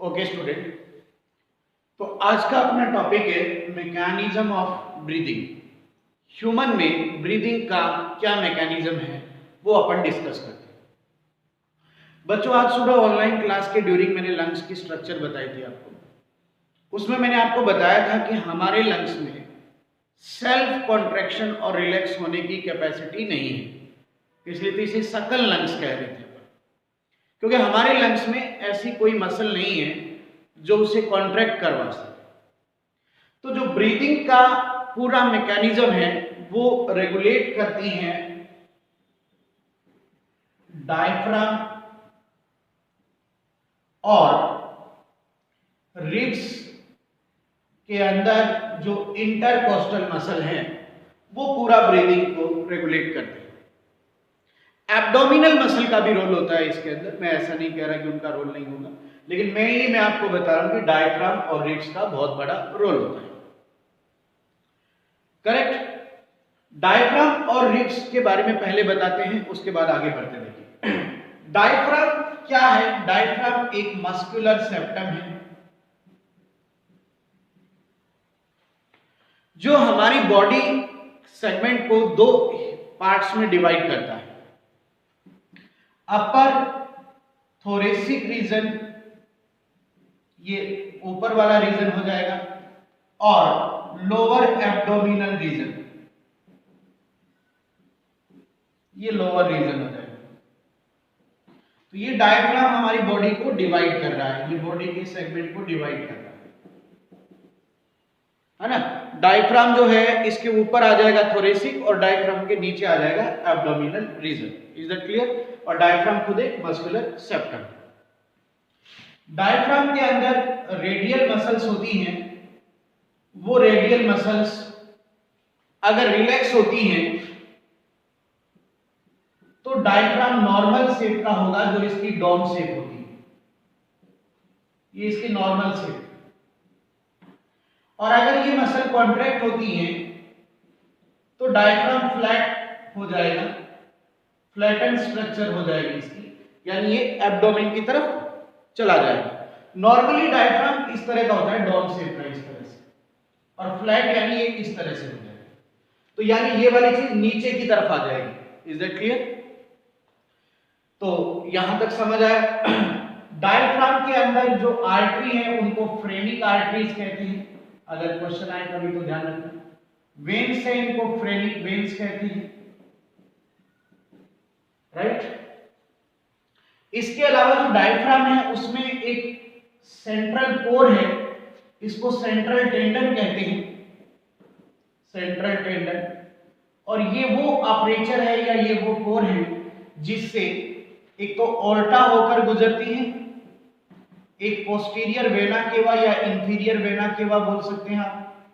Okay student, तो आज का अपना टॉपिक है मैकेनिज्म ऑफ ब्रीदिंग। ह्यूमन में ब्रीदिंग का क्या मैकेनिज्म है वो अपन डिस्कस करते हैं। बच्चों, आज सुबह ऑनलाइन क्लास के ड्यूरिंग मैंने लंग्स की स्ट्रक्चर बताई थी आपको। उसमें मैंने आपको बताया था कि हमारे लंग्स में सेल्फ कॉन्ट्रैक्शन और रिलैक्स होने की कैपेसिटी नहीं है, इसलिए तो इसे सकल लंग्स कह रहे थे अपन, क्योंकि हमारे लंग्स में ऐसी कोई मसल नहीं है जो उसे कॉन्ट्रैक्ट करवा सके। तो जो ब्रीदिंग का पूरा मैकेनिज्म है वो रेगुलेट करती हैं डायफ्राम और रिब्स के अंदर जो इंटरकोस्टल मसल है वो पूरा ब्रीदिंग को रेगुलेट करते हैं। एब्डोमिनल मसल का भी रोल होता है इसके अंदर, मैं ऐसा नहीं कह रहा कि उनका रोल नहीं होगा, लेकिन मेनली मैं आपको बता रहा हूं कि डायफ्राम और रिब्स का बहुत बड़ा रोल होता है। करेक्ट। डायफ्राम और रिब्स के बारे में पहले बताते हैं, उसके बाद आगे बढ़ते देखिए। डायफ्राम क्या है? डायफ्राम एक मस्कुलर सेप्टम है जो हमारी बॉडी सेगमेंट को दो पार्ट्स में डिवाइड करता है। अपर थोरेसिक रीजन, ये ऊपर वाला रीजन हो जाएगा, और लोअर एब्डोमिनल रीजन, ये लोअर रीजन हो जाएगा। तो ये डायफ्राम हमारी बॉडी को डिवाइड कर रहा है, ये बॉडी के सेगमेंट को डिवाइड कर रहा है ना। डायफ्राम जो है इसके ऊपर आ जाएगा थोरेसिक और डायफ्राम के नीचे आ जाएगा abdominal region. Is that clear? और डायफ्राम खुद एक मस्कुलर सेप्टम। डायफ्राम के अंदर रेडियल मसल्स होती हैं, वो रेडियल मसल्स अगर रिलैक्स होती हैं तो डायफ्राम नॉर्मल शेप का होगा, जो इसकी डोम शेप होती है, ये इसकी नॉर्मल शेप। और अगर ये मसल कॉन्ट्रैक्ट होती हैं तो डायफ्राम फ्लैट हो जाएगा, फ्लैटन स्ट्रक्चर हो जाएगी इसकी, यानी ये एब्डोमेन की तरफ चला जाएगा। नॉर्मली डायफ्राम इस तरह का होता है, डोम शेप का, इस तरह से, और फ्लैट यानी ये इस तरह से हो जाएगा। तो यानी ये वाली चीज नीचे की तरफ आ जाएगी। Is that clear? तो यहां तक समझ आया? डायफ्राम के अंदर जो आर्टरी है उनको फ्रेनिक आर्टरीज कहते हैं। अगर क्वेश्चन आए कभी तो ध्यान रखना। वेन्स है, इनको फ्रेनिक वेन्स कहते हैं, राइट। इसके अलावा जो डायफ्राम है उसमें एक सेंट्रल कोर है, इसको सेंट्रल टेंडन कहते हैं, सेंट्रल टेंडन। और ये वो अपर्चर है या ये वो कोर है जिससे एक तो ओल्टा होकर गुजरती है, एक पोस्टीरियर वेना केवा या इंफीरियर वेना केवा बोल सकते हैं आप,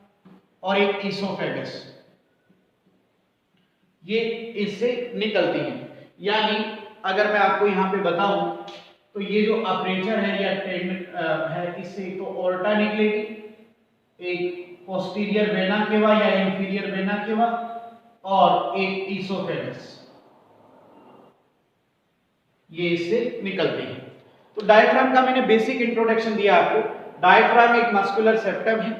और एक इसोफेगस, ये इससे निकलती हैं। यानी अगर मैं आपको यहां पे बताऊं तो ये जो अपर्चर है या टेंडन है, इससे तो ओल्टा निकलेगी, एक पोस्टीरियर वेना केवा या इंफीरियर वेना केवा, और एक इसोफेगस, ये इससे निकलती है। तो डायफ्राम का मैंने बेसिक इंट्रोडक्शन दिया आपको। डायफ्राम एक मस्कुलर सेप्टम है,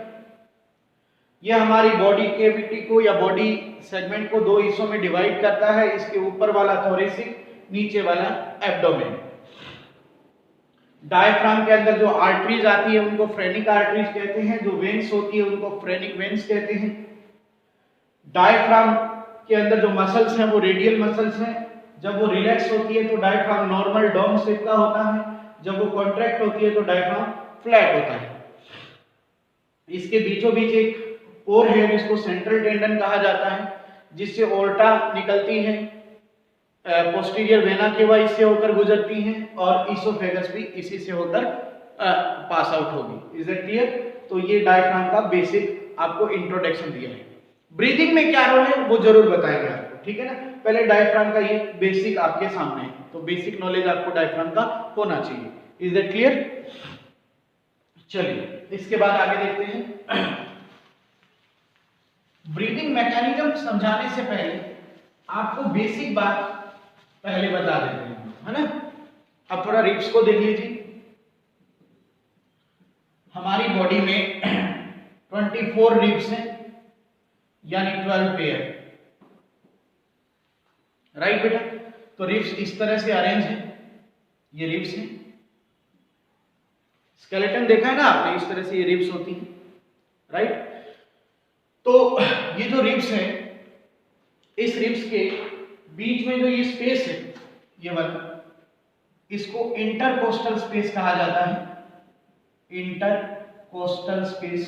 यह हमारी बॉडी कैविटी को या बॉडी सेगमेंट को दो हिस्सों में डिवाइड करता है। इसके ऊपर वाला थोरेसिक, नीचे वाला एब्डोमेन। डायफ्राम के अंदर जो आर्टरीज आती है उनको फ्रेनिक आर्टरीज कहते हैं, जो वेन्स होती है उनको फ्रेनिक वेन्स कहते हैं। डायफ्राम के अंदर जो मसल्स हैं वो रेडियल मसल्स हैं। जब वो रिलैक्स होती है तो डायफ्राम नॉर्मल डोम शेप का होता है, जब वो कॉन्ट्रैक्ट होती है तो डायफ्राम फ्लैट होता है। इसके बीचों बीच एक कोर है जिसको सेंट्रल टेंडन कहा जाता है, जिससे ओल्टा निकलती है, पोस्टीरियर वेना केवा इससे होकर गुजरती हैं, और इसोफेगस भी इसी से होकर पास आउट होगी। Is that clear? तो ये डायफ्राम का बेसिक आपको इंट्रोडक्शन दिया है। ब्रीदिंग में क्या रोल है वो जरूर बताएंगे आपको, ठीक है ना। पहले डायफ्राम का ये बेसिक आपके सामने है, तो बेसिक नॉलेज आपको डायफ्राम का होना चाहिए। Is that clear? चलिए इसके बाद आगे देखते हैं। ब्रीदिंग मैकेनिज्म समझाने से पहले आपको बेसिक बात पहले बता देते हैं, है ना। अब थोड़ा रिब्स को देख लीजिए। बॉडी में 24 रिब्स हैं, यानी 12 पेयर। राइट बेटा, तो रिब्स इस तरह से अरेंज है, ये रिब्स हैं। स्केलेटन देखा है ना आपने, इस तरह से ये रिब्स होती हैं। राइट, तो ये जो रिब्स है, इस रिब्स के बीच में जो ये स्पेस है, ये वाला, इसको इंटरकोस्टल स्पेस कहा जाता है। Intercostal space.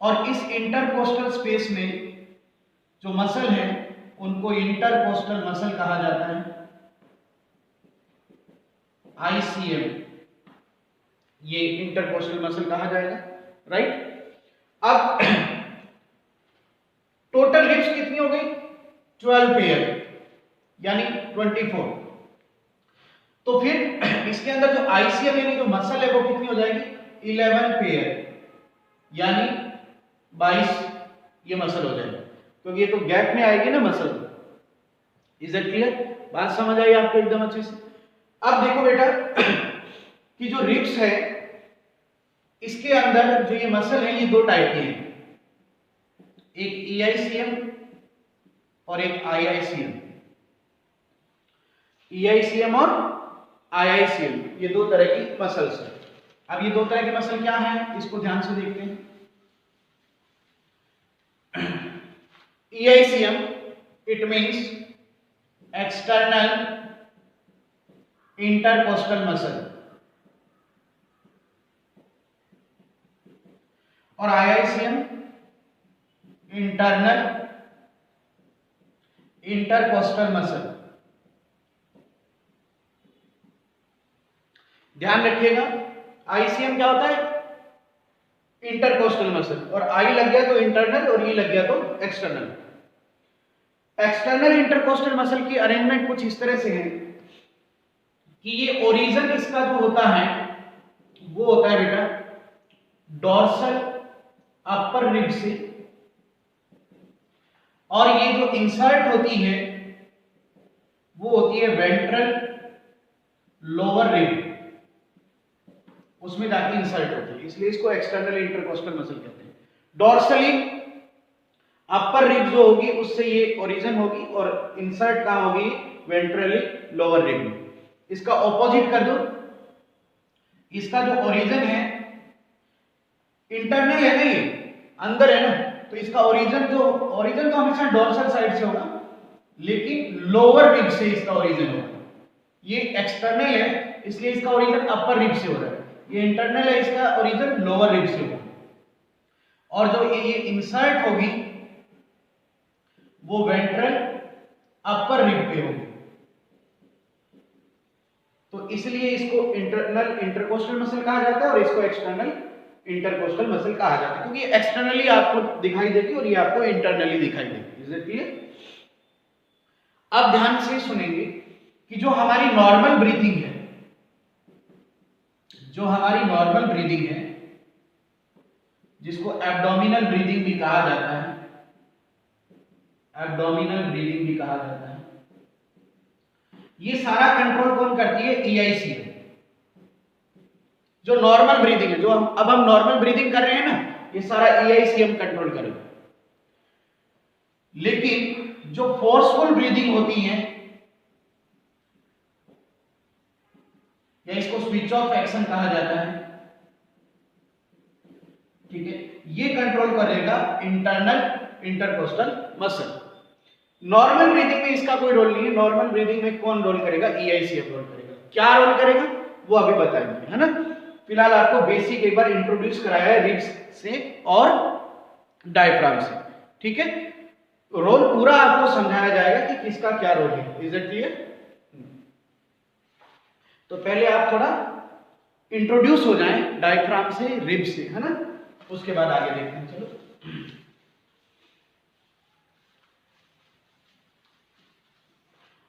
और इस इंटरकोस्टल स्पेस में जो मसल है उनको इंटरकोस्टल मसल कहा जाता है, ICM। ये इंटरकोस्टल मसल कहा जाएगा। राइट, अब टोटल रिब्स कितनी हो गई? 12 पेयर, यानी 24। तो फिर इसके अंदर जो ICM यानी जो मसल है वो कितनी हो जाएगी? 11 पेयर, यानी 22 ये मसल हो जाएगी, क्योंकि ये तो गैप में आएगी ना मसल। Is it clear? बात समझ आई आपको एकदम अच्छे से? अब देखो बेटा कि जो रिब्स है इसके अंदर जो ये मसल है ये दो टाइप की है, एक EICM और एक IICM। EICM और IICM ये दो तरह की मसल्स है। अब ये दो तरह की मसल क्या है, इसको ध्यान से देखते हैं। EICM it means external intercostal muscle, और IICM इंटरनल इंटरकोस्टल मसल। ध्यान रखिएगा, ICM क्या होता है? इंटरकोस्टल मसल, और I लग गया तो इंटरनल और E लग गया तो एक्सटर्नल। एक्सटर्नल इंटरकोस्टल मसल की अरेंजमेंट कुछ इस तरह से है कि ये ओरिजिन इसका जो होता है वो होता है बेटा डोर्सल अपर रिब से, और ये जो इंसर्ट होती है वो होती है वेंट्रल लोअर रिब, उसमें जाके इंसर्ट होती है, इसलिए इसको एक्सटर्नल इंटरकोस्टल मसल कहते हैं। डोर्सली अपर रिब जो होगी उससे ये ओरिजिन होगी, और इंसर्ट कहां होगी? वेंट्रली लोअर रिब में। इसका ऑपोजिट कर दो, इसका जो ओरिजिन है इंटरनल है ना, ये अंदर है ना, तो इसका ओरिजिन तो हमेशा डोर्सल साइड से होगा, लेकिन लोअर रिब से इसका ओरिजिन होगा। ये एक्सटर्नल है इसलिए इसका ओरिजिन अपर रिब से हो रहा है, ये इंटरनल है इसका ओरिजिन लोअर रिब से होगा, और जो ये इंसर्ट होगी वो वेंट्रल अपर रिब पे होगी। तो इसलिए इसको इंटरनल इंटरकोस्टल मसल कहा जाता है और इसको एक्सटर्नल इंटरकोस्टल मसल कहा जाता है, क्योंकि ये एक्सटर्नली आपको दिखाई देगी और ये आपको इंटरनली दिखाई देगी। Is it clear? अब ध्यान से सुनेंगे कि जो हमारी नॉर्मल ब्रीथिंग है, जो हमारी नॉर्मल ब्रीदिंग है जिसको एब्डोमिनल ब्रीदिंग भी कहा जाता है, एब्डोमिनल ब्रीदिंग भी कहा जाता है, ये सारा कंट्रोल कौन करती है? EICM। जो नॉर्मल ब्रीदिंग है, जो अब हम नॉर्मल ब्रीदिंग कर रहे हैं ना, ये सारा EICM कंट्रोल करेगा। लेकिन जो फोर्सफुल ब्रीदिंग होती है, या इसको स्विच ऑफ एक्शन कहा जाता है, ठीक है, ये कंट्रोल करेगा internal intercostal muscle. Normal breathing में इसका कोई रोल नहीं है। नॉर्मल ब्रीदिंग में कौन रोल करेगा? EICM रोल करेगा। क्या रोल करेगा वो अभी बताएंगे, है ना। फिलहाल आपको बेसिक एक बार इंट्रोड्यूस कराया है रिब्स से और डायफ्राम से, ठीक है। रोल पूरा आपको समझाया जाएगा कि किसका क्या रोल है। Is it clear? तो पहले आप थोड़ा इंट्रोड्यूस हो जाएं डायफ्राम से, रिब से, है ना, उसके बाद आगे देखते हैं। चलो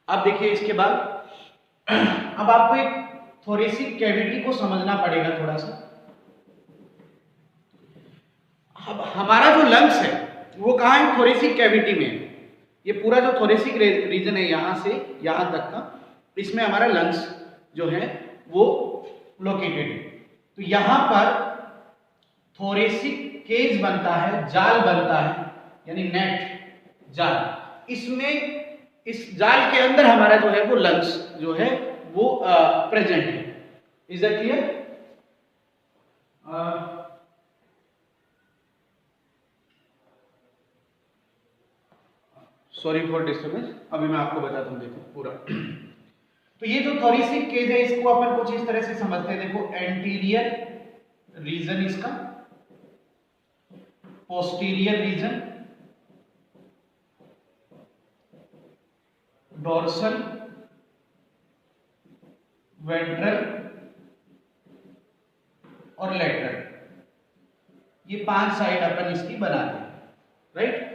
अब देखिए, इसके बाद अब आपको एक थोरेसिक कैविटी को समझना पड़ेगा थोड़ा सा। अब हमारा जो लंग्स है वो कहाँ है? थोरेसिक कैविटी में। ये पूरा जो थोरेसिक रीजन है यहां से यहां तक का, इसमें हमारा लंग्स जो है वो लोकेटेड है। तो यहां पर थोरेसिक केज बनता है, जाल बनता है, यानी नेट जाल। इसमें इस जाल के अंदर हमारा जो है वो लंग्स जो है वो प्रेजेंट है। Is that clear? Sorry for disturbance, अभी मैं आपको बताता हूँ, देखो पूरा। तो ये जो थोरेसिक केज है इसको अपन कुछ इस तरह से समझते हैं, देखो एंटीरियर रीजन इसका, पोस्टीरियर रीजन, डोर्सल, वेंट्रल और लेटरल, ये 5 साइड अपन इसकी बनाते हैं, राइट?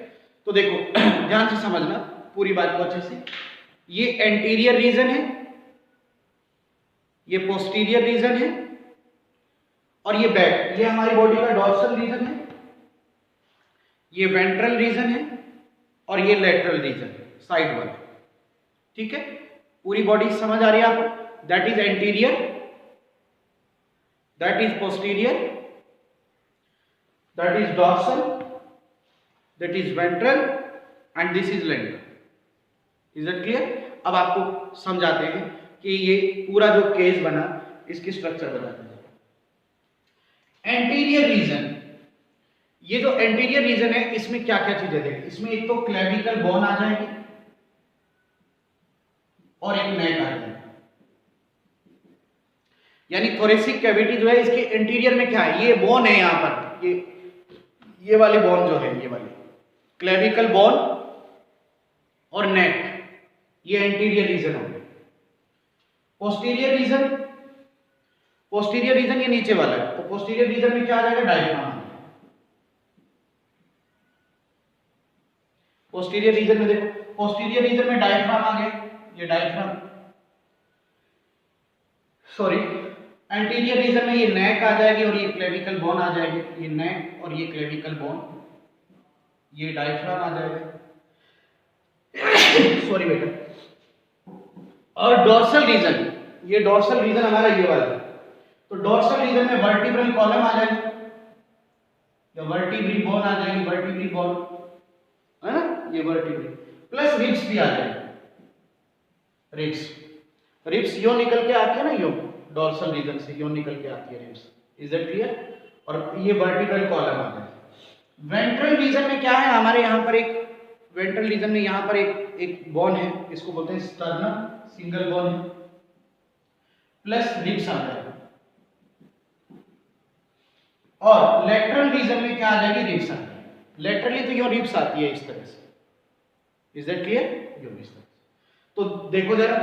तो देखो ध्यान से समझना पूरी बात को अच्छे से। ये एंटीरियर रीजन है, ये पोस्टीरियर रीजन है, और ये बैक, ये हमारी बॉडी का डोर्सल रीजन है, ये वेंट्रल रीजन है, और ये लेटरल रीजन है, साइड वाला। ठीक है, पूरी बॉडी समझ आ रही है आपको? That is anterior, that is posterior, that is dorsal, that is ventral and this is lateral. Is that clear? अब आपको समझाते हैं कि ये पूरा जो केस बना इसकी स्ट्रक्चर बताते हैं। एंटीरियर रीजन, ये जो एंटीरियर रीजन है इसमें क्या क्या चीजें देखें? इसमें एक तो क्लेविकल बोन आ जाएगी और एक नेक आ जाएगी, यानी थोरेसिक कैविटी जो है इसके इंटीरियर में क्या है? ये बोन है, यहां पर ये वाले बोन जो है, ये वाले क्लेविकल बोन और नेक, ये एंटीरियर रीजन हो गया। पोस्टीरियर रीजन, पोस्टीरियर रीजन ये नीचे वाला है, तो पोस्टीरियर रीजन में क्या आ जाएगा? डायफ्राम। पोस्टीरियर रीजन में देखो, पोस्टीरियर रीजन में डायफ्राम आ गया, ये डायफ्राम, सॉरी एंटीरियर रीजन में ये नेक आ जाएगी और ये क्लेविकल बोन आ जाएगी, ये नेक और ये क्लेविकल बोन, ये डायफ्राम आ जाएगा, सॉरी बेटा। और डोर्सल रीजन, ये डोर्सल रीजन हमारा ये वाला है, तो डोर्सल रीजन में वर्टिब्रल कॉलम आ जाएगा, या वर्टिब्री बोन आ जाएगी, वर्टिब्री बोन है ना, ये वर्टिब्री, प्लस रिब्स भी आ जाएगी, रिब्स, रिब्स यो निकल के आती है ना, यो डोर्सल रीजन से यो निकल के आती है रिब्स। Is that clear? और ये वर्टिब्रल कॉलम आ जाएगा। वेंट्रल रीजन में क्या है? हमारे यहाँ पर एक वेंट्रल रीजन में यहाँ पर एक बोन है, इसको बोलते हैं स्टर्नम, सिंगल बोन है, प्लस रिब्स आ जाएगा। और लेटरल रीजन में क्या आ जाएगी? रिब्स आ जाएगी। लेटरली तो यो रिब्स आती है इस तरह से। Is that clear? यो इस तरह से। तो देखो जरा,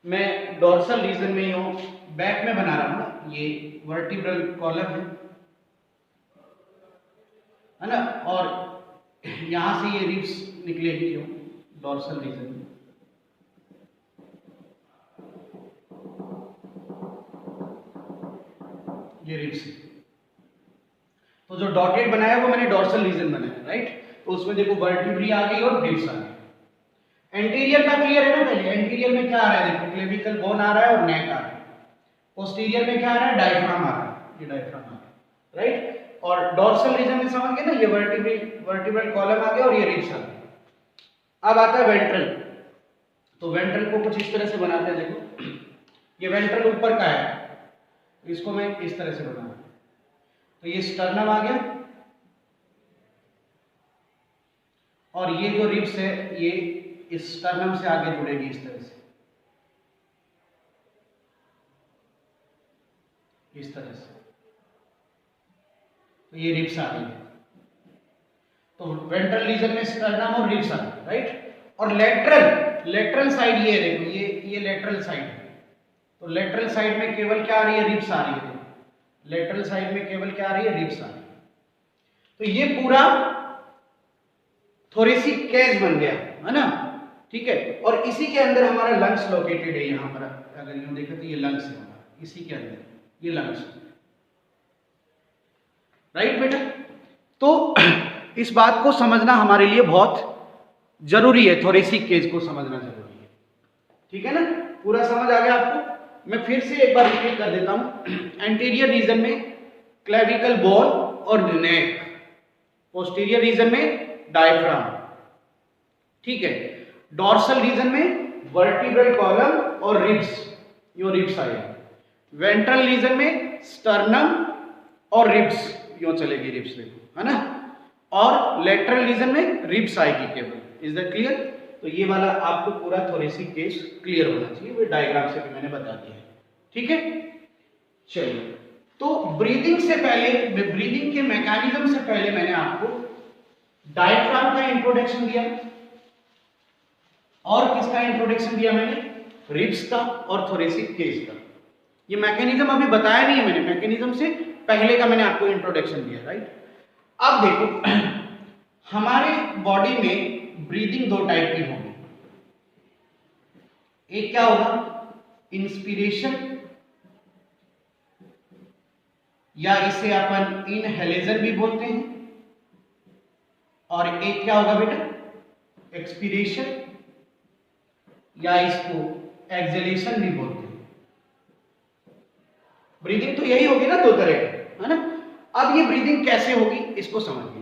मैं डोर्सल रीजन में यूं बैक में बना रहा हूं ना, ये वर्टिब्रल कॉलम है ना, और यहां से ये रिब्स निकलेगी जो डोर्सल रीजन में, ये रिब्स। तो जो डॉटेड बनाया वो मैंने डोर्सल रीजन बनाया, राइट? तो उसमें देखो वर्टिब्री आ गई और रिब्स आ गई। एंटीरियर का क्लियर है ना? पहले एंटीरियर में क्या आ रहा है? देखो क्लेविकल बोन आ रहा है और नेक आ रहा है। पोस्टीरियर में क्या आ रहा है? डायफ्राम आ रहा है, ये डायफ्राम आ रहा है, राइट? और डोर्सल रीजन में समझ गए ना, ये वर्टिब्रल कॉलम आ गया और ये रिब्स आ गया। अब आता है वेंट्रल, तो वेंट्रल को कुछ इस तरह से बनाते हैं, देखो ये वेंट्रल ऊपर का है, इसको मैं इस तरह से बनाऊंगा, तो ये स्टर्नम आ गया, और ये जो रिब्स है ये इस स्टर्नम से आगे जुड़ेगी इस तरह से, इस तरह से, तो ये रिब्स आ गई। तो वेंट्रल रीजन में स्टर्नम और रिब्स आ गई, राइट? और लेटरल साइड ये देखो, ये लेटरल साइड है, तो लेटरल साइड में केवल क्या आ रही है? रिब्स आ रही है। लेटरल साइड में केवल क्या आ रही है? रिब्स आ रही है। तो ये पूरा थोरेसिक केज बन गया, है ना? ठीक है, और इसी के अंदर हमारा लंग्स लोकेटेड है। यहाँ पर अगर यूं देखें तो ये लंग्स है हमारा, इसी के अंदर ये लंग्स, राइट बेटा? तो इस बात को समझना हमारे लिए बहुत जरूरी है, थोरेसिक केज को समझना जरूरी है। ठीक है ना? पूरा समझ आ गया आपको? मैं फिर से एक बार रिपीट कर देता हूं। एंटीरियर रीजन में क्लेविकल बोन और नेक, पोस्टीरियर रीजन में डायफ्राम, ठीक है। डॉर्सल रीजन में वर्टिब्रल कॉलम और रिब्स, यो रिब्स आए। वेंट्रल रीजन में स्टर्नम और रिब्स, यो चलेगी रिब्स देखो, है ना। और लेटरल रीजन में रिब्स आएगी केवल। Is that clear? तो ये वाला आपको पूरा थोरेसिक केस क्लियर होना चाहिए, वो डायग्राम से भी मैंने बता दिया है, ठीक है। चलिए, तो ब्रीदिंग से पहले, ब्रीदिंग के मैकेनिज्म से पहले मैंने आपको डायफ्राम का इंट्रोडक्शन दिया और किसका इंट्रोडक्शन दिया मैंने? रिब्स का और थोरेसिक केस का। ये मैकेनिज्म अभी बताया नहीं है मैंने, मैकेनिज्म से पहले का मैंने आपको इंट्रोडक्शन दिया, राइट। अब देखो, हमारे बॉडी में ब्रीदिंग दो टाइप की होगी। एक क्या होगा? इंस्पिरेशन, या इसे अपन इनहेलेशन भी बोलते हैं, और एक क्या होगा बेटा? एक्सपीरेशन, या इसको एक्सहेलेशन भी बोलते हैं। ब्रीदिंग तो यही होगी ना, दो तरह की, है ना। अब ये ब्रीदिंग कैसे होगी इसको समझिए।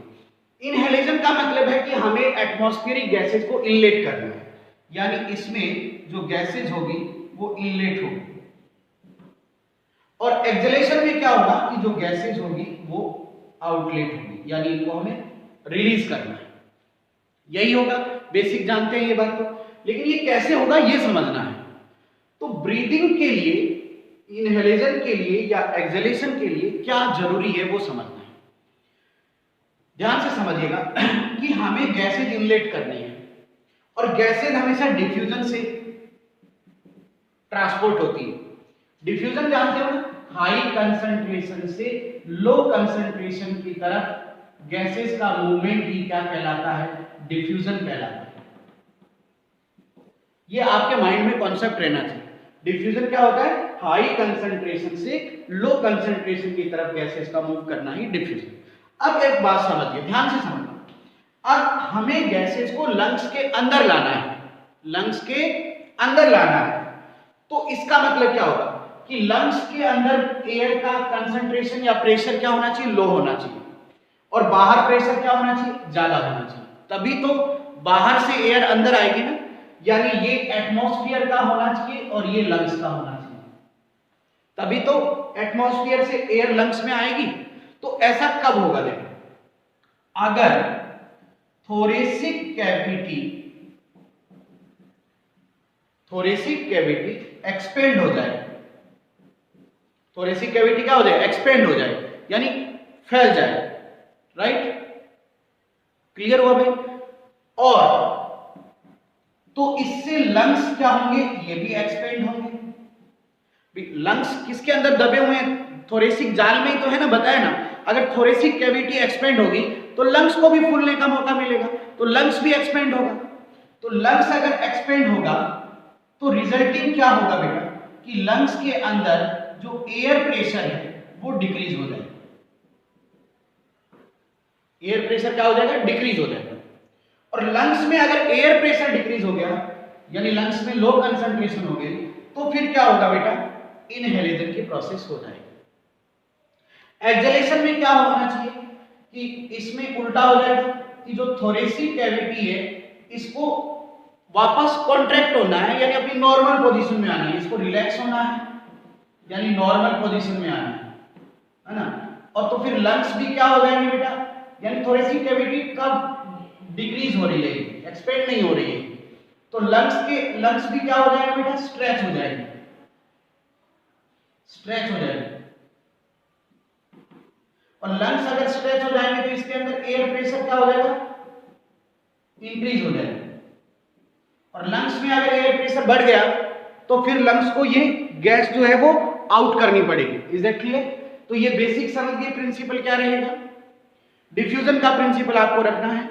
इनहेलेशन का मतलब है कि हमें एटमॉस्फेरिक गैसेज को इनलेट करना है, यानी इसमें जो गैसेज होगी वो इनलेट होगी। और एक्सहेलेशन में क्या होगा कि जो गैसेज होगी वो आउटलेट होगी, यानी इनको हमें रिलीज करना है। यही होगा, बेसिक जानते हैं ये बात तो, लेकिन ये कैसे होगा ये समझना है। तो ब्रीदिंग के लिए, इनहेलेशन के लिए या एक्सहेलेशन के लिए क्या जरूरी है वो समझना है। ध्यान से समझिएगा कि हमें गैसेज इनलेट करनी है, और गैसेज हमेशा डिफ्यूजन से ट्रांसपोर्ट होती है। डिफ्यूजन जानते हो ना, हाई कंसंट्रेशन से लो कंसंट्रेशन की तरफ गैसेज का मूवमेंट ही क्या कहलाता है? डिफ्यूजन कहलाता है। ये आपके माइंड में कॉन्सेप्ट रहना चाहिए। डिफ्यूजन क्या होता है? हाई कंसंट्रेशन से लो कंसंट्रेशन की तरफ गैसेज का मूव करना ही डिफ्यूजन। अब एक बात समझिए, ध्यान से समझना। अब हमें गैसेज को लंग्स के अंदर लाना है, लंग्स के अंदर लाना है। तो इसका मतलब क्या होगा कि लंग्स के अंदर एयर का कंसंट्रेशन या प्रेशर क्या होना चाहिए? लो होना चाहिए, और बाहर प्रेशर क्या होना चाहिए? ज्यादा होना चाहिए। तभी तो बाहर से एयर अंदर आएगी ना, यानी ये एटमॉस्फेयर का होना चाहिए और ये लंग्स का होना चाहिए, तभी तो एटमॉस्फेयर से एयर लंग्स में आएगी। तो ऐसा कब होगा? देखो, अगर थोरेसिक कैविटी एक्सपेंड हो जाए, थोरेसिक कैविटी क्या हो जाए? एक्सपेंड हो जाए, यानी फैल जाए, राइट। क्लियर हुआ भाई? और तो इससे लंग्स क्या होंगे? ये भी एक्सपेंड होंगे। लंग्स किसके अंदर दबे हुए हैं? थोरेसिक जाल में ही तो है ना, बताया ना। अगर थोरेसिक कैविटी एक्सपेंड होगी तो लंग्स को भी फूलने का मौका मिलेगा, तो लंग्स भी एक्सपेंड होगा। तो लंग्स अगर एक्सपेंड होगा तो रिजल्टिंग क्या होगा बेटा? कि लंग्स के अंदर जो एयर प्रेशर है वो डिक्रीज हो जाएगा। एयर प्रेशर क्या हो जाएगा? डिक्रीज हो जाएगा। और लंग्स में अगर एयर प्रेशर डिक्रीज हो गया, यानी लंग्स में लो कंसंट्रेशन हो गई, तो फिर क्या होगा बेटा? इनहेलेशन की प्रोसेस हो जाएगी। एक्सहेलेशन में क्या होना चाहिए कि इसमें उल्टा हो जाएगा कि जो थोरेसिक कैविटी है इसको वापस कॉन्ट्रैक्ट होना है, यानी अपनी नॉर्मल पोजीशन में आना है। इसको रिलैक्स होना है, यानी नॉर्मल पोजीशन में आना है ना। और तो फिर लंग्स भी क्या हो जाएंगे बेटा? यानी थोरेसिक कैविटी कब डिक्रीज हो रही है, एक्सपेंड नहीं हो रही है, तो लंग्स भी क्या हो जाएगा बेटा? स्ट्रेच हो जाएंगे, स्ट्रेच हो जाएंगे। और लंग्स अगर स्ट्रेच हो जाएंगे तो इसके अंदर एयर प्रेशर क्या हो जाएगा? इंक्रीज हो जाएगा। और लंग्स में अगर एयर प्रेशर बढ़ गया तो फिर लंग्स को ये गैस जो है वो आउट करनी पड़ेगी। Is that clear? तो ये बेसिक समझिए, प्रिंसिपल क्या रहेगा? डिफ्यूजन का प्रिंसिपल आपको रखना है।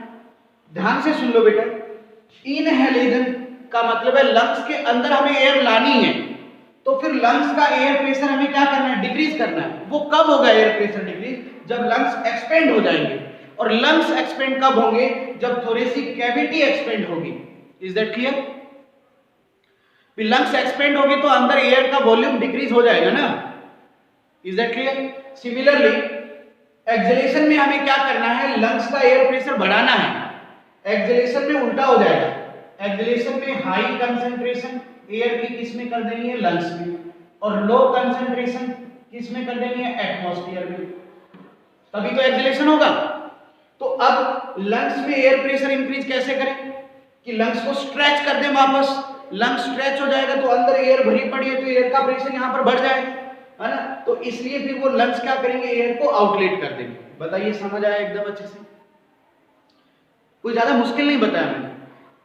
ध्यान से सुन लो बेटा, इनहेलेशन का मतलब है लंग्स के अंदर हमें एयर लानी है, तो फिर लंग्स का एयर प्रेशर हमें क्या करना है? डिक्रीज करना है। वो कब होगा एयर प्रेशर डिक्रीज? जब लंग्स एक्सपेंड हो जाएंगे। और लंग्स एक्सपेंड कब होंगे? जब थोरेसिक कैविटी एक्सपेंड होगी। Is that clear? फिर लंग्स एक्सपेंड होगी तो अंदर एयर का वॉल्यूम डिक्रीज हो जाएगा ना। Is that clear? Similarly acceleration में हमें क्या करना है, लंग्स का एयर प्रेशर बढ़ाना है। एक्सेलेरेशन में उल्टा हो जाएगा, एक्सेलेरेशन में हाई कंसंट्रेशन एयर की किस में कर देनी है, लंग्स में, और लो कंसंट्रेशन किस में कर देनी है, एटमॉस्फेयर में, तभी तो एक्सेलेरेशन होगा। तो अब लंग्स में एयर प्रेशर इंक्रीज कैसे करें कि लंग्स को स्ट्रेच कर दें वापस, लंग्स स्ट्रेच हो जाएगा तो अंदर एयर भरी पड़ी है तो एयर का प्रेशर यहां पर बढ़ जाएगा, है ना। तो इसलिए फिर वो लंग्स क्या करेंगे, एयर को आउटलेट कर देंगे। बताइए समझ आया एकदम अच्छे से? कोई ज्यादा मुश्किल नहीं बताया मैंने।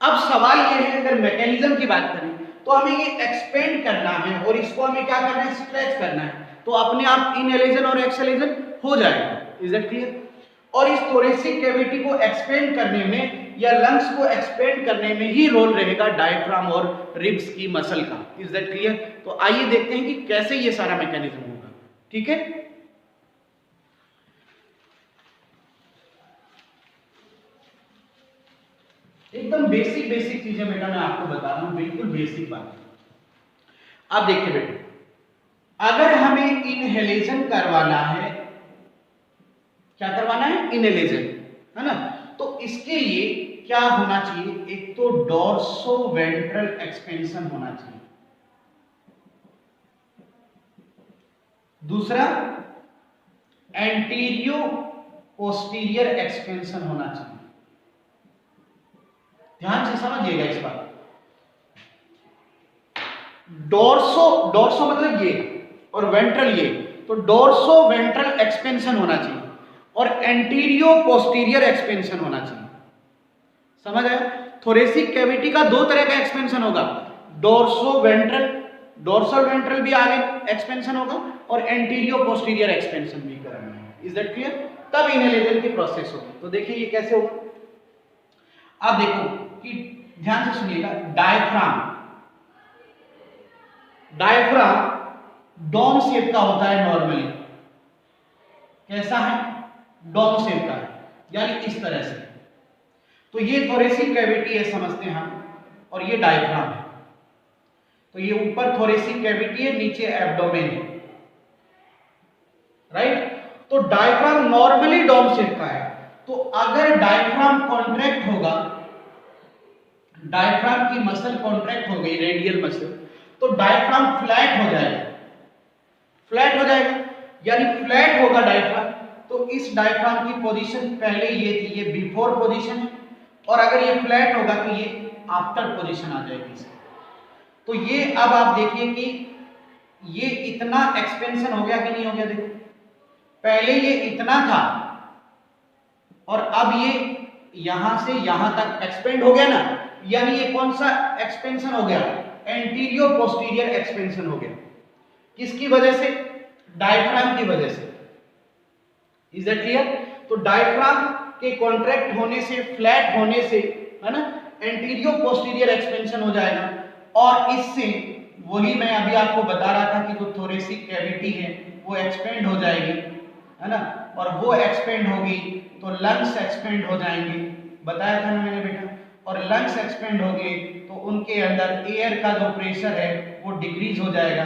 अब सवाल ये है, अगर मैकेनिज्म की बात करें तो हमें ये एक्सपेंड करना है और इसको हमें क्या करना है, स्ट्रेच करना है, तो अपने आप इनहेलेशन और एक्सहेलेशन हो जाएगा। Is that clear? और इस थोरेसिक कैविटी को एक्सपेंड करने में या लंग्स को एक्सपेंड करने में ही रोल रहेगा डायफ्राम और रिब्स की मसल का। Is that clear? तो आइए देखते हैं कि कैसे ये सारा मैकेनिज्म होगा। ठीक है, एकदम बेसिक बेसिक चीजें बेटा मैं आपको बता रहा हूं, बिल्कुल बेसिक बात। अब देखिए बेटा, अगर हमें इनहेलेशन करवाना है, क्या करवाना है, इनहेलेशन, है ना, तो इसके लिए क्या होना चाहिए, एक तो डोर्सोवेंट्रल एक्सपेंशन होना चाहिए, दूसरा एंटीरियो पोस्टीरियर एक्सपेंशन होना चाहिए। ध्यान से समझिएगा इस बात। डोर्सो मतलब ये और वेंट्रल ये, तो डोर्सो वेंट्रल एक्सपेंशन होना चाहिए और एंटीरियो पोस्टीरियर एक्सपेंशन होना चाहिए। समझ आया? थोरेसिक कैविटी का दो तरह का एक्सपेंशन होगा, डोर्सो वेंट्रल, डोर्सल वेंट्रल भी आगे एक्सपेंशन होगा और एंटीरियो पोस्टीरियर एक्सपेंशन भी करना है। Is that clear? तब इनहेलेशन की प्रोसेस होगी। तो देखिए ये कैसे होगा। अब देखो कि ध्यान से सुनिएगा, डायफ्राम, डायफ्राम डोम शेप का होता है नॉर्मली। कैसा है? डोम शेप का है, यानी इस तरह से। तो ये थोरेसिक कैविटी है समझते हैं हम, और ये डायफ्राम है। तो ये ऊपर थोरेसिक कैविटी है, नीचे एब्डोमेन है, राइट। तो डायफ्राम नॉर्मली डोम शेप का है। तो अगर डायफ्राम कॉन्ट्रैक्ट होगा, डायफ्राम की मसल कॉन्ट्रैक्ट हो गई, रेडियल मसल, तो डायफ्राम फ्लैट हो जाएगा, फ्लैट हो जाएगा, यानी फ्लैट होगा डायफ्राम। तो इस डायफ्राम की पोजीशन पहले ये थी, ये बिफोर पोजीशन है, और अगर ये फ्लैट होगा तो ये आफ्टर पोजीशन आ जाएगी इसकी। तो ये अब आप देखिए कि ये इतना एक्सपेंशन हो गया कि नहीं हो गया। देखो पहले ये इतना था और अब ये यहां से यहां तक एक्सपेंड हो गया ना, यानी ये कौन सा एक्सपेंशन हो गया, एंटीरियो पोस्टीरियर एक्सपेंशन हो गया। किसकी वजह से? डायफ्राम की वजह से। Is that clear? तो डायफ्राम के कॉन्ट्रैक्ट होने से, फ्लैट होने से, है ना, एंटीरियो पोस्टीरियर एक्सपेंशन हो जाएगा, और इससे वही मैं अभी आपको बता रहा था कि जो थोरेसिक कैविटी है वो एक्सपेंड हो जाएगी, है ना, और वो एक्सपेंड होगी तो लंग्स एक्सपेंड हो जाएंगे, बताया था ना मैंने बेटा। और लंग्स एक्सपेंड हो गए तो उनके अंदर एयर का जो प्रेशर है वो डिक्रीज हो जाएगा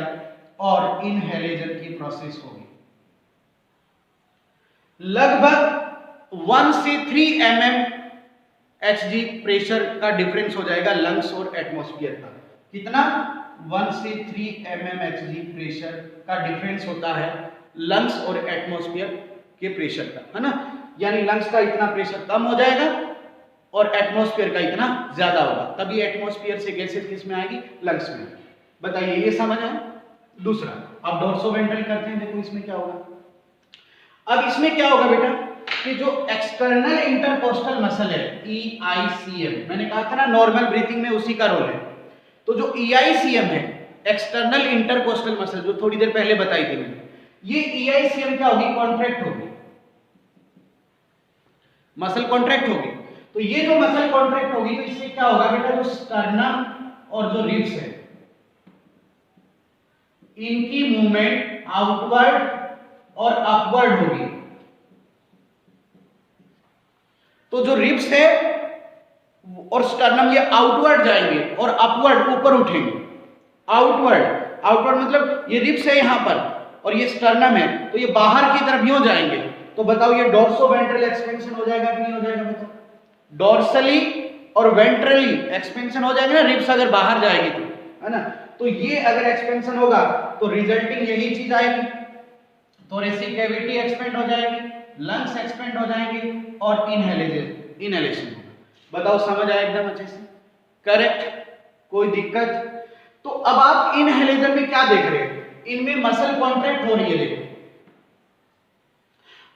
और इनहेलेशन की प्रोसेस होगी। लगभग 1 से 3 mm Hg प्रेशर का डिफरेंस हो जाएगा लंग्स और एटमॉस्फेयर का। कितना? 1 से 3 mm Hg प्रेशर का डिफरेंस होता है लंग्स और एटमॉस्फेयर के प्रेशर का, है ना। यानी लंग्स का इतना प्रेशर कम हो जाएगा और एटमॉस्फेयर का इतना ज्यादा होगा, तभी एटमॉस्फेयर से गैसेस किस में आएगी, लंग्स में। बताइए ये समझ आया? दूसरा अब डोर्सोवेंट्रल करते हैं, देखो इसमें क्या होगा। अब इसमें क्या होगा बेटा कि जो एक्सटर्नल इंटरकोस्टल मसल है, EICM, मैंने कहा था ना नॉर्मल ब्रीथिंग में उसी का रोल है। तो जो EICM है, एक्सटर्नल इंटरकोस्टल मसल, जो थोड़ी देर पहले बताई थी मैंने, ये EICM क्या होगी, कॉन्ट्रैक्ट होगी, मसल कॉन्ट्रैक्ट होगी। तो ये जो मसल कॉन्ट्रैक्ट होगी तो इससे क्या होगा बेटा, जो स्टर्नम और जो रिब्स है इनकी मूवमेंट आउटवर्ड और अपवर्ड होगी। तो जो रिब्स है और स्टर्नम ये आउटवर्ड जाएंगे और अपवर्ड ऊपर उठेंगे, आउटवर्ड, आउटवर्ड मतलब ये रिब्स है यहाँ पर और ये स्टर्नम है, तो ये बाहर की तरफ यूं जाएंगे। तो बताओ ये डोर्सोवेंट्रल एक्सपेंशन हो जाएगा कि नहीं हो जाएगा? बताओ, डोर्सली और वेंट्रली एक्सपेंशन हो जाएगा ना, रिब्स अगर बाहर जाएगी तो, है ना। तो ये अगर एक्सपेंशन होगा तो रिजल्टिंग यही चीज आएगी, थोरेसिक कैविटी एक्सपेंड हो जाएगी, लंग्स एक्सपेंड हो जाएंगे और इनहेलेशन होगा। बताओ समझ आया एकदम अच्छे से? करेक्ट, कोई दिक्कत? तो अब आप इनहेलेशन में क्या देख रहे हैं? इनमें मसल कॉन्ट्रैक्ट हो रही है, देखो,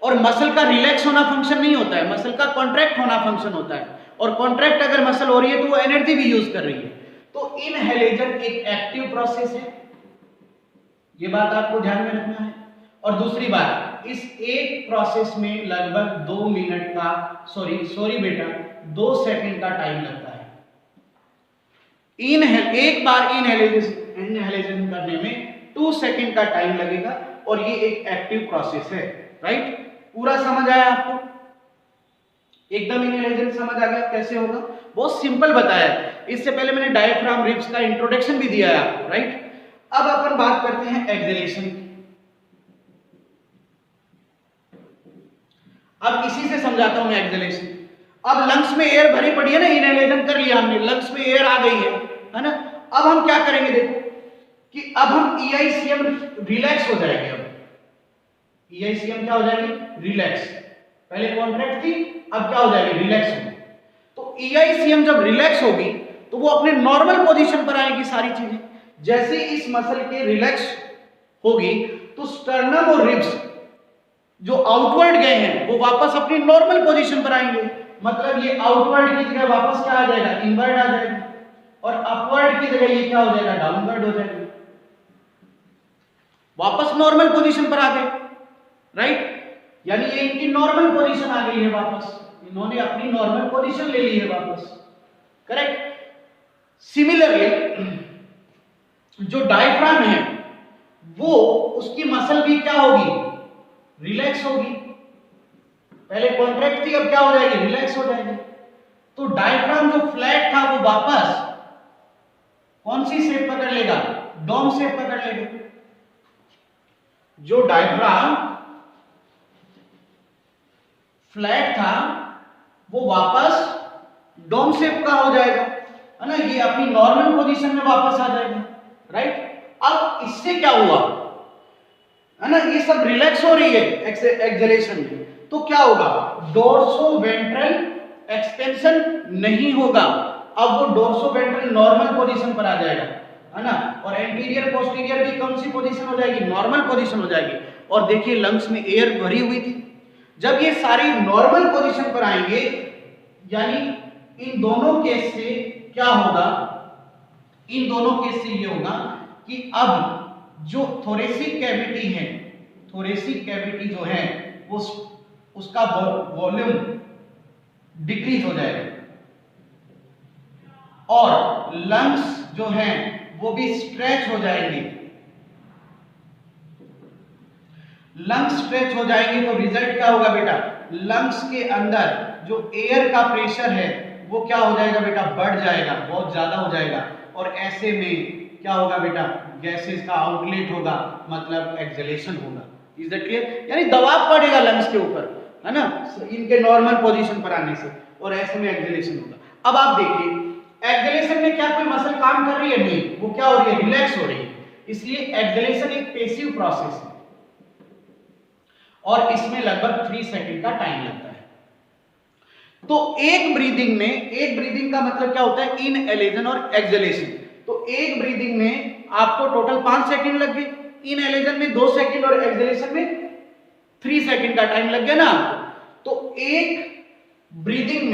और मसल का रिलैक्स होना फंक्शन नहीं होता है, मसल का कॉन्ट्रैक्ट होना फंक्शन होता है, और कॉन्ट्रैक्ट अगर मसल हो रही है तो वो एनर्जी भी यूज कर रही है। तो इनहेलेशन एक एक्टिव प्रोसेस है, ये बात आपको ध्यान में रखना है। और दूसरी बात, इस एक प्रोसेस में लगभग 2 मिनट का सॉरी बेटा 2 सेकंड का टाइम लगता है। एक बार इनहेलेशन करने में 2 सेकंड का टाइम लगेगा और ये एक एक्टिव प्रोसेस है, राइट? पूरा समझ आया आपको? एकदम इनहेलेशन समझ आ गया कैसे होगा? बहुत सिंपल बताया है। इससे पहले मैंने डायफ्राम, रिब्स का इंट्रोडक्शन भी दिया है आपको, राइट? अब अपन बात करते हैं एक्सहेलेशन की। अब इसी से समझाता हूं मैं एक्सहेलेशन। अब लंग्स में एयर भरी पड़ी है ना, इनहेलेशन कर लिया हमने, लंग्स में एयर आ गई है ना। अब हम क्या करेंगे, देखो कि अब हम EICM रिलैक्स हो जाएंगे। अब EICM क्या हो जाएगी? रिलैक्स। पहले कॉन्ट्रैक्ट थी, अब क्या हो जाएगी? रिलैक्स होगी। तो EICM जब रिलैक्स होगी तो वो अपने नॉर्मल पोजीशन पर आएगी सारी चीजें। जैसे इस मसल के रिलैक्स होगी तो स्टर्नम और रिब्स जो आउटवर्ड गए हैं वो वापस अपनी नॉर्मल पोजीशन पर आएंगे। मतलब ये आउटवर्ड की जगह वापस क्या आ जाएगा? इनवर्ड आ जाएगा, और अपवर्ड की जगह ये क्या हो जाएगा? डाउनवर्ड हो जाएगा। वापस नॉर्मल पोजीशन पर आ गए, राइट? यानी ये इनकी नॉर्मल पोजीशन आ गई है वापस, इन्होंने अपनी नॉर्मल पोजीशन ले ली है वापस, करेक्ट? सिमिलरली जो डायफ्राम है वो उसकी मसल भी क्या होगी? रिलैक्स होगी। पहले कॉन्ट्रैक्ट थी, अब क्या हो जाएगी? रिलैक्स हो जाएगी। तो डायफ्राम जो फ्लैट था वो वापस कौन सी शेप पकड़ लेगा? डोम शेप पकड़ लेगा। जो डायफ्राम फ्लैट था वो वापस डोम शेप का हो जाएगा, है ना। ये अपनी नॉर्मल पोजीशन में वापस आ जाएगा, राइट? अब इससे क्या हुआ, है ना, ये सब रिलैक्स हो रही है एक्सहेलेशन में, तो क्या होगा? डोर्सोवेंट्रल एक्सपेंशन नहीं होगा। अब वो डोर्सोवेंट्रल नॉर्मल पोजीशन पर आ जाएगा, है ना। और एंटीरियर पोस्टीरियर भी कौन सी पोजीशन हो जाएगी? नॉर्मल पोजीशन हो जाएगी। और देखिए लंग्स में एयर भरी हुई थी, जब ये सारी नॉर्मल पोजीशन पर आएंगे, यानी इन दोनों केस से क्या होगा? इन दोनों केस से ये होगा कि अब जो थोरेसिक कैविटी है, थोरेसिक कैविटी जो है उसका वॉल्यूम डिक्रीज हो जाएगा, और लंग्स जो हैं वो भी स्ट्रेच हो जाएंगे। लंग्स स्ट्रेच हो जाएंगे तो रिजल्ट क्या होगा बेटा? लंग्स के अंदर जो एयर का प्रेशर है वो क्या हो जाएगा बेटा? बढ़ जाएगा, बहुत ज्यादा हो जाएगा, और ऐसे में क्या होगा बेटा? गैसेस का आउटलेट होगा, मतलब एक्सहेलेशन होगा। Is that clear? यानी दबाव पड़ेगा लंग्स के ऊपर, है ना, इनके नॉर्मल पोजीशन पर आने से, और ऐसे में एक्सहेलेशन होगा। अब आप देखिए एक्सहेलेशन में क्या कोई मसल काम कर रही है? नहीं, वो क्या हो रही है? रिलैक्स हो रही है। इसलिए एक्सहेलेशन एक पैसिव प्रोसेस है और इसमें लगभग 3 सेकंड का टाइम लगता है। तो एक ब्रीदिंग का मतलब क्या होता है? इनहेलेशन और एक्सहेलेशन। तो एक ब्रीदिंग में आपको टोटल 5 सेकंड लग गए, इनहेलेशन में 2 सेकंड और एक्सहेलेशन में 3 सेकंड का टाइम लग गया ना आपको। तो एक ब्रीदिंग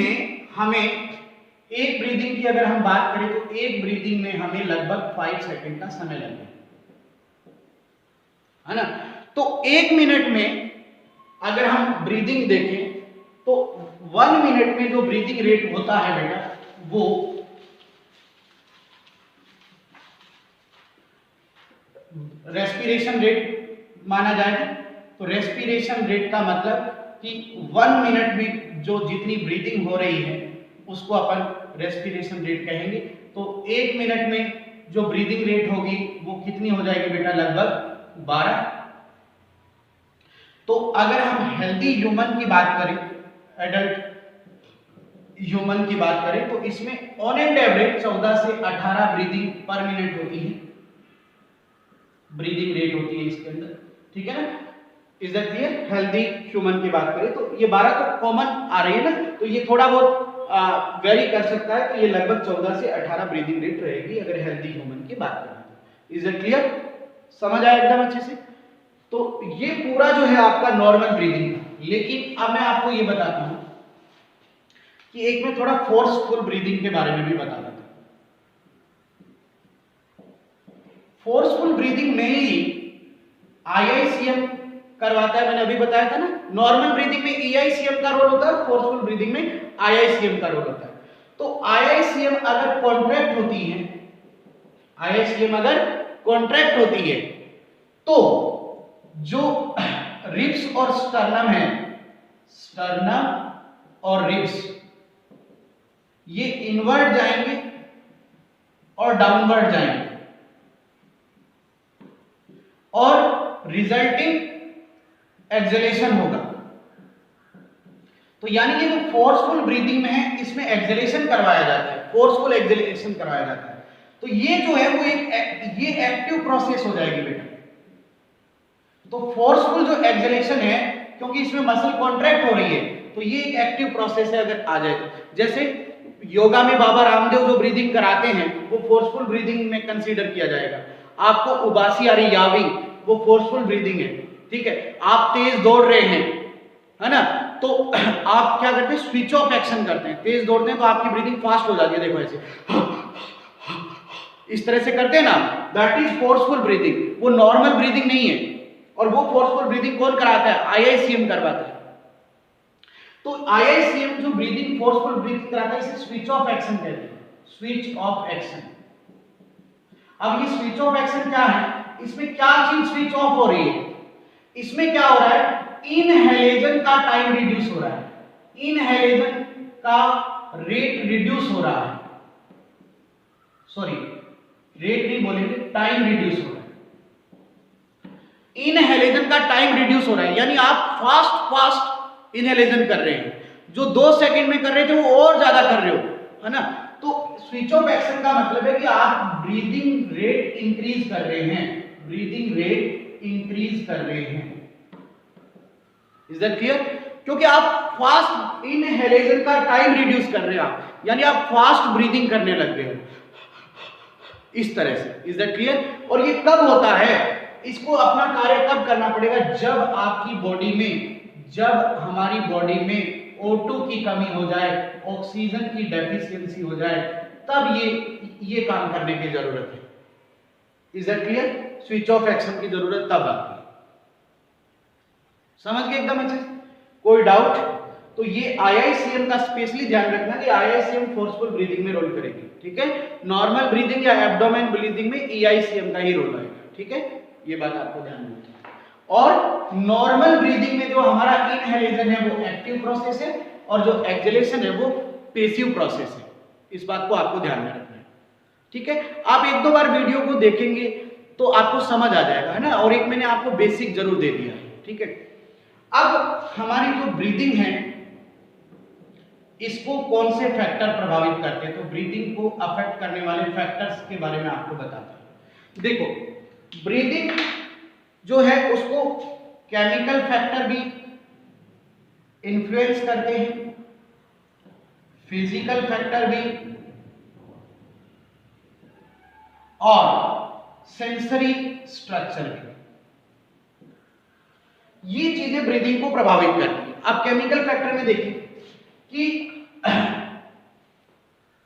की अगर हम बात करें तो एक ब्रीदिंग में हमें लगभग 5 सेकंड का समय लग गया, है ना। तो 1 मिनट में अगर हम ब्रीदिंग देखें तो 1 मिनट में जो ब्रीदिंग रेट होता है बेटा वो रेस्पिरेशन रेट माना जाएगा। तो रेस्पिरेशन रेट का मतलब कि 1 मिनट में जो जितनी ब्रीदिंग हो रही है उसको अपन रेस्पिरेशन रेट कहेंगे। तो 1 मिनट में जो ब्रीदिंग रेट होगी वो कितनी हो जाएगी बेटा, लगभग 12। तो अगर हम हेल्दी ह्यूमन की बात करें, एडल्ट ह्यूमन की बात करें, तो इसमें ऑन एंड एवरेज 14 से 18 ब्रीदिंग पर मिनट होती है, ब्रीदिंग रेट होती है इसके अंदर, ठीक है ना। Is that clear? Healthy human की बात करें तो ये 12 तो कॉमन आ रही है ना, तो ये थोड़ा बहुत वेरी कर सकता है, तो ये लगभग 14 से 18 ब्रीदिंग रेट रहेगी अगर हेल्दी ह्यूमन की बात करें। Is that clear? समझ आया एकदम अच्छे से? तो ये पूरा जो है आपका नॉर्मल ब्रीदिंग है। लेकिन अब मैं आपको ये बताता हूं कि एक में थोड़ा फोर्सफुल ब्रीदिंग के बारे में भी बता देता हूं। फोर्सफुल ब्रीदिंग मेनली आईआईसीएम करवाता है, मैंने अभी बताया था ना। नॉर्मल ब्रीदिंग में ईआईसीएम का रोल होता है, फोर्सफुल ब्रीदिंग में आईआईसीएम का रोल होता है। तो आईआईसीएम अगर कॉन्ट्रैक्ट होती है, आईआईसीएम अगर कॉन्ट्रैक्ट होती है तो जो रिब्स और स्टर्नम है, स्टर्नम और रिब्स ये इनवर्ट जाएंगे और डाउनवर्ड जाएंगे और रिजल्टिंग एक्सेलेशन होगा। तो यानी कि जो फोर्सफुल ब्रीदिंग में है इसमें एक्सेलेशन करवाया जाता है, फोर्सफुल एक्सेलेशन करवाया जाता है। तो ये जो है वो ये एक्टिव प्रोसेस हो जाएगी बेटा। तो फोर्सफुल जो एक्सेलेशन है, क्योंकि इसमें मसल कॉन्ट्रैक्ट हो रही है, तो ये एक एक्टिव प्रोसेस है अगर आ जाए तो। जैसे योगा में बाबा रामदेव जो ब्रीदिंग कराते हैं वो फोर्सफुल ब्रीदिंग में कंसीडर किया जाएगा। आपको उबासी आ रही यावी, वो फोर्सफुल ब्रीदिंग है, ठीक है। आप तेज दौड़ रहे हैं, है ना, तो आप क्या करते हैं, स्विच ऑफ एक्शन करते हैं। तेज दौड़ते हैं तो आपकी ब्रीदिंग फास्ट हो जाती है, देखो ऐसे इस तरह से करते हैं ना, दैट इज फोर्सफुल ब्रीदिंग। वो नॉर्मल ब्रीदिंग नहीं है। और वो फोर्सफुल ब्रीदिंग कौन कराता है? आईआईसीएम करवाता है। तो आईआईसीएम जो ब्रीदिंग फोर्सफुल ब्रीदिंग कराता है इसे स्विच ऑफ एक्शन कहते हैं, स्विच ऑफ एक्शन। अब ये स्विच ऑफ एक्शन क्या है? इसमें क्या चीज स्विच ऑफ हो रही है? इसमें क्या हो रहा है, इनहेलेशन का टाइम रिड्यूस हो रहा है, इनहेलेशन का रेट रिड्यूस हो रहा है, सॉरी रेट नहीं बोलेंगे, टाइम रिड्यूस हो रहा है। इनहेलेशन का टाइम रिड्यूस हो रहा है, यानी आप फास्ट इनहेलेशन कर रहे हैं, जो 2 सेकंड में कर रहे थे वो और ज्यादा कर रहे हो, है ना। तो स्विच ऑफ एक्शन का मतलब है कि आप ब्रीदिंग रेट इंक्रीज कर रहे हैं, ब्रीदिंग रेट इंक्रीज कर रहे हैं। Is that clear? क्योंकि आप फास्ट इनहेलेशन का टाइम रिड्यूस कर रहे हैं आप, यानी आप फास्ट ब्रीदिंग करने लग गए हो इस तरह से। Is that clear? और ये कब होता है? इसको अपना कार्य कब करना पड़ेगा? जब आपकी बॉडी में, जब हमारी बॉडी में O2 की कमी हो जाए, ऑक्सीजन की डेफिशिएंसी हो जाए, तब ये काम करने की जरूरत है। Is that clear? Switch off action की जरूरत तब आती है। समझ गए एकदम अच्छे से? कोई डाउट? तो ये आईआईसीएम का स्पेशली ध्यान रखना कि आईआईसीएम फोर्सफुल ब्रीदिंग में रोल करेगी, ठीक है। नॉर्मल ब्रीदिंग या एब्डोमेन ब्रीदिंग में ईआईसीएम का ही रोल आएगा, ठीक है। ये बात आपको ध्यान रखनी है। और नॉर्मल ब्रीदिंग में जो हमारा इनहेलेशन है वो एक्टिव प्रोसेस है और जो एक्सहेलेशन है वो पैसिव प्रोसेस है। इस बात को आपको ध्यान में रखना है, ठीक है। आप 1-2 बार वीडियो को देखेंगे तो आपको समझ आ जाएगा, है ना। और एक मैंने आपको बेसिक जरूर दे दिया है, ठीक है। अब हमारी जो ब्रीदिंग है इसको कौन से फैक्टर प्रभावित करते हैं? तो ब्रीदिंग को अफेक्ट करने वाले फैक्टर्स के बारे में आपको बताता हूं। देखो, ब्रीदिंग जो है उसको केमिकल फैक्टर भी इन्फ्लुएंस करते हैं, फिजिकल फैक्टर भी और सेंसरी स्ट्रक्चर भी। ये चीजें ब्रीदिंग को प्रभावित करती हैं। अब केमिकल फैक्टर में देखिए कि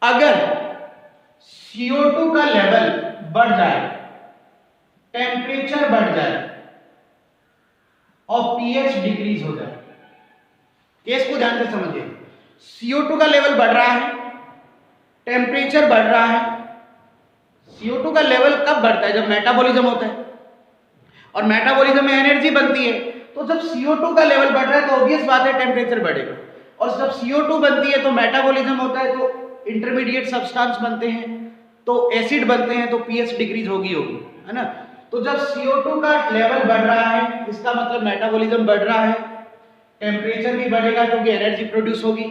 अगर CO2 का लेवल बढ़ जाए, टेम्परेचर बढ़ जाए और pH डिक्रीज हो जाए, केस को ध्यान से समझिए। CO2 का लेवल बढ़ रहा है, टेम्परेचर बढ़ रहा है। CO2 का लेवल कब बढ़ता है? जब मेटाबॉलिज्म होता है, और मेटाबॉलिज्म में एनर्जी बनती है। तो जब CO2 का लेवल बढ़ रहा है तो ऑब्वियस बात है टेम्परेचर बढ़ेगा, और जब CO2 बनती है तो मेटाबॉलिज्म होता है, तो इंटरमीडिएट सब्सटेंस बनते हैं, तो एसिड बनते हैं तो पीएच डिक्रीज होगी है ना। तो जब CO2 का लेवल बढ़ रहा है इसका मतलब मेटाबॉलिज्म बढ़ रहा है, टेम्परेचर भी बढ़ेगा क्योंकि एनर्जी प्रोड्यूस होगी,